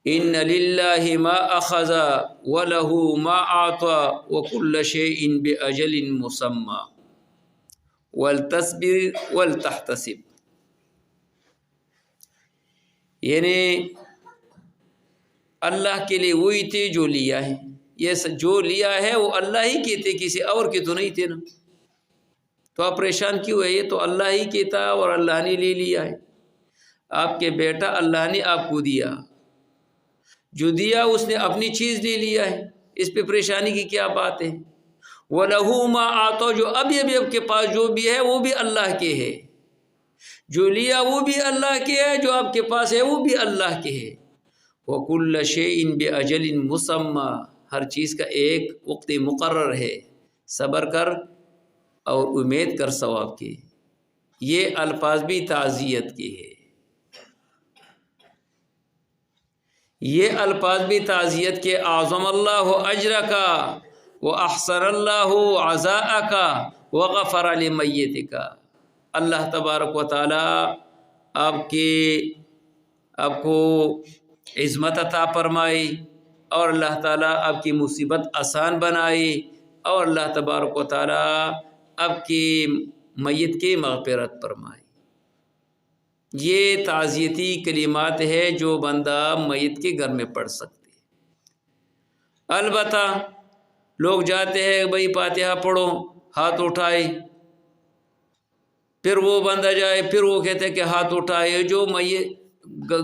ان للہ ما اخذ ولہ ما اعطى وکل شیء باجل مسمى ولتصبر ولتحتسب، یعنی اللہ کے لیے وہی تھے جو لیا ہے، یہ جو لیا ہے وہ اللہ ہی کے تھے، کسی اور کے تو نہیں تھے نا، تو آپ پریشان کیوں ہے؟ یہ تو اللہ ہی کے تھا اور اللہ نے لے لیا ہے۔ آپ کے بیٹا اللہ نے آپ کو دیا، جو دیا اس نے اپنی چیز لے لیا ہے، اس پہ پریشانی کی کیا بات ہے؟ وَلَهُ مَا آتَوْا، جو ابھی آپ کے پاس جو بھی ہے وہ بھی اللہ کے ہے، جو لیا وہ بھی اللہ کے ہے، جو آپ کے پاس ہے وہ بھی اللہ کے ہے۔ وَكُلَّ شَيْءٍ بِأَجَلٍ مُّسَمًّى، ہر چیز کا ایک وقت مقرر ہے، صبر کر اور امید کر ثواب کی۔ یہ الفاظ بھی تعزیت کے ہے، یہ الفاظ بھی تعزیت کے۔ اعظم اللہ اجرک واحسن اللہ عزاءک وغفر لمیتک، اللہ تبارک و تعالی آپ کو عظمت عطا فرمائی، اور اللہ تعالیٰ آپ کی مصیبت آسان بنائی، اور اللہ تبارک و تعالیٰ آپ کی میت کی مغفرت فرمائی۔ یہ تعزیتی کلمات ہے جو بندہ میت کے گھر میں پڑھ سکتے۔ البتہ لوگ جاتے ہیں بھائی فاتحہ پڑھو، ہاتھ اٹھائے، پھر وہ بندہ جائے، پھر وہ کہتے ہیں کہ ہاتھ اٹھائے، جو میت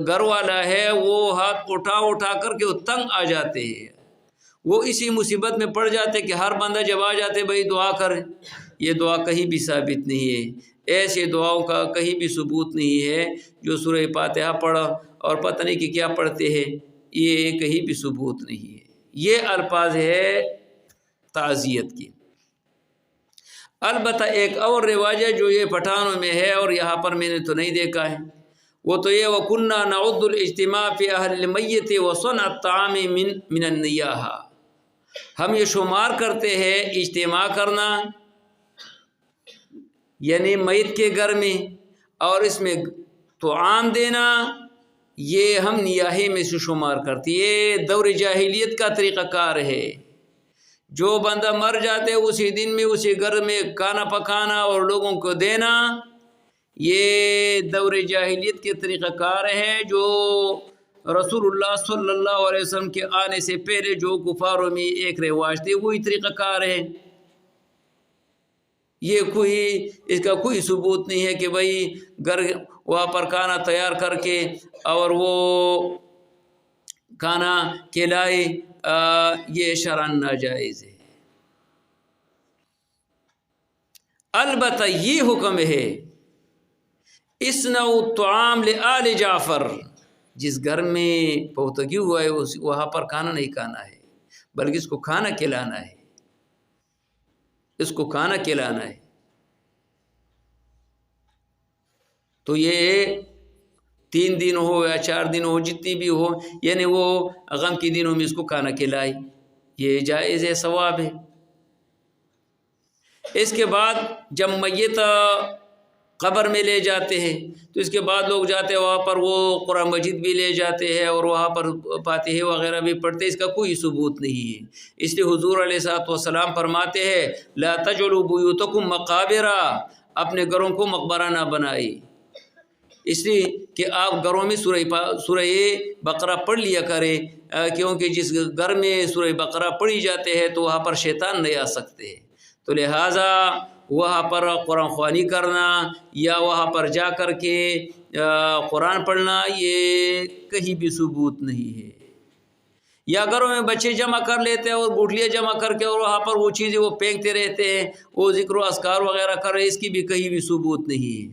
گھر والا ہے وہ ہاتھ اٹھا کر کے وہ تنگ آ جاتے ہیں، وہ اسی مصیبت میں پڑ جاتے کہ ہر بندہ جب آ جاتے بھائی دعا کرے، یہ دعا کہیں بھی ثابت نہیں ہے، ایسے دعاؤں کا کہیں بھی ثبوت نہیں ہے۔ جو سورہ فاتحہ پڑھا اور پتہ نہیں کہ کیا پڑھتے ہیں، یہ کہیں بھی ثبوت نہیں ہے۔ یہ الفاظ ہے تعزیت کی۔ البتہ ایک اور رواج ہے جو یہ پٹھانوں میں ہے اور یہاں پر میں نے تو نہیں دیکھا ہے، وہ تو یہ وَكُنَّا نَعُدُّ الْاجْتِمَاعَ فِي أَهْلِ الْمَيِّتِ وَصَنْعَ الطَّعَامِ مِنَ النِّيَاحَةِ، ہم یہ شمار کرتے ہیں اجتماع کرنا یعنی میت کے گھر میں اور اس میں طعام دینا، یہ ہم نیاحے میں سے شمار کرتے۔ یہ دور جاہلیت کا طریقہ کار ہے، جو بندہ مر جاتے اسی دن میں اسی گھر میں کھانا پکانا اور لوگوں کو دینا، یہ دور جاہلیت کے طریقہ کار ہے جو رسول اللہ صلی اللہ علیہ وسلم کے آنے سے پہلے جو کفاروں میں ایک رواج تھے، وہی طریقہ کار ہے۔ یہ اس کا کوئی ثبوت نہیں ہے کہ بھائی گھر وہاں پر کھانا تیار کر کے اور وہ کھانا کھلائے، یہ شرعاً ناجائز ہے۔ البتہ یہ حکم ہے اصنعوا الطعام لآل جعفر، جس گھر میں پختگی ہوا ہے وہاں پر کھانا نہیں کھانا ہے بلکہ اس کو کھانا کھلانا ہے، اس کو کھانا کھلانا ہے۔ تو یہ 3 دن ہو یا 4 دن ہو، جتنی بھی ہو، یعنی وہ غم کے دنوں میں اس کو کھانا کھلائے، یہ جائز ہے، ثواب ہے۔ اس کے بعد جب میت قبر میں لے جاتے ہیں تو اس کے بعد لوگ جاتے ہیں وہاں پر، وہ قرآن مجید بھی لے جاتے ہیں اور وہاں پر فاتحہ وغیرہ بھی پڑھتے، اس کا کوئی ثبوت نہیں ہے۔ اس لیے حضور علیہ الصلوۃ والسلام فرماتے ہیں لا تجعلوا بیوتکم مقابر، اپنے گھروں کو مقبرہ نہ بنائے، اس لیے کہ آپ گھروں میں سورہ بقرہ پڑھ لیا کریں، کیونکہ جس گھر میں سورہ بقرہ پڑھی جاتے ہیں تو وہاں پر شیطان نہیں آ سکتے، تو لہٰذا وہاں پر قرآن خوانی کرنا یا وہاں پر جا کر کے قرآن پڑھنا یہ کہیں بھی ثبوت نہیں ہے۔ یا گھروں میں بچے جمع کر لیتے ہیں اور گٹھلیاں جمع کر کے اور وہاں پر وہ چیزیں وہ پھینکتے رہتے ہیں، وہ ذکر و اذکار وغیرہ کر رہے، اس کی بھی کہیں بھی ثبوت نہیں ہے۔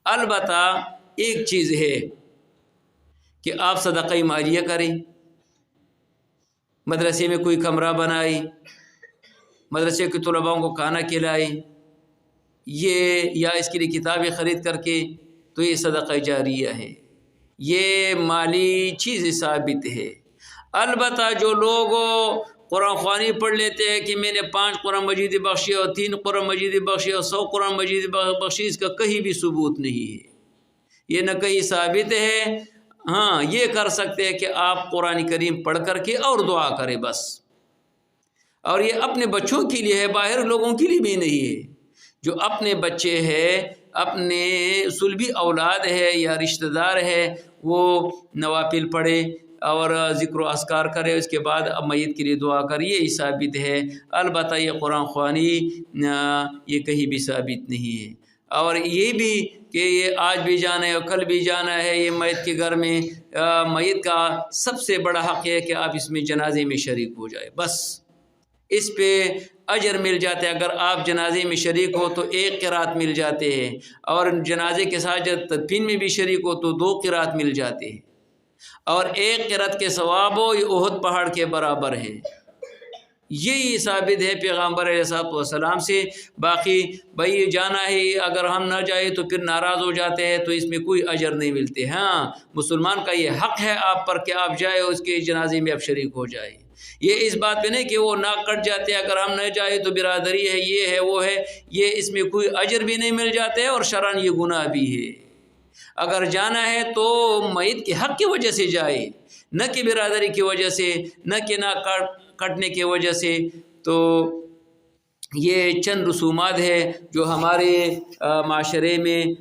البتہ ایک چیز ہے کہ آپ صدقہ مالیہ کریں، مدرسے میں کوئی کمرہ بنائے، مدرسے کے طلباء کو کھانا کھلائے، یہ یا اس کے لیے کتابیں خرید کر کے، تو یہ صدقہ جاریہ ہے، یہ مالی چیز ثابت ہے۔ البتہ جو لوگ قرآن خوانی پڑھ لیتے ہیں کہ میں نے 5 قرآن مجید بخشی اور 3 قرآن مجید بخشی اور 100 قرآن مجید بخشی، اس کا کہیں بھی ثبوت نہیں ہے، یہ نہ کہیں ثابت ہے ہاں یہ کر سکتے ہیں کہ آپ قرآن کریم پڑھ کر کے اور دعا کریں بس. اور یہ اپنے بچوں کے لیے ہے، باہر لوگوں کے لیے بھی نہیں ہے. جو اپنے بچے ہے، اپنے صلبی اولاد ہے یا رشتہ دار ہے، وہ نوافل پڑھے اور ذکر و اذکار کرے، اس کے بعد اب میت کے لیے دعا کرے، یہ ثابت ہے. البتہ یہ قرآن خوانی یہ کہیں بھی ثابت نہیں ہے. اور یہ بھی کہ یہ آج بھی جانا ہے اور کل بھی جانا ہے، یہ میت کے گھر میں میت کا سب سے بڑا حق ہے کہ آپ اس میں جنازے میں شریک ہو جائے، بس اس پہ اجر مل جاتا ہے. اگر آپ جنازے میں شریک ہو تو 1 قرات مل جاتے ہیں، اور جنازے کے ساتھ جب تدفین میں بھی شریک ہو تو 2 قرات مل جاتے ہیں، اور 1 قرات کے ثواب ہو یہ احد پہاڑ کے برابر ہے. یہی ثابت ہے پیغمبر علیہ السلام سے. باقی بھائی جانا ہے، اگر ہم نہ جائیں تو پھر ناراض ہو جاتے ہیں تو اس میں کوئی اجر نہیں ملتے. ہاں مسلمان کا یہ حق ہے آپ پر کہ آپ جائیں اس کے جنازے میں آپ شریک ہو جائیں. یہ اس بات پہ نہیں کہ وہ ناک کٹ جاتے ہیں اگر ہم نہ جائیں تو برادری ہے، یہ ہے وہ ہے، یہ اس میں کوئی اجر بھی نہیں مل جاتے ہے اور شرعاً یہ گناہ بھی ہے. اگر جانا ہے تو میت کے حق کی وجہ سے جائے، نہ کہ برادری کی وجہ سے، نہ کہ ناک کٹنے کی وجہ سے. تو یہ چند رسومات ہے جو ہمارے معاشرے میں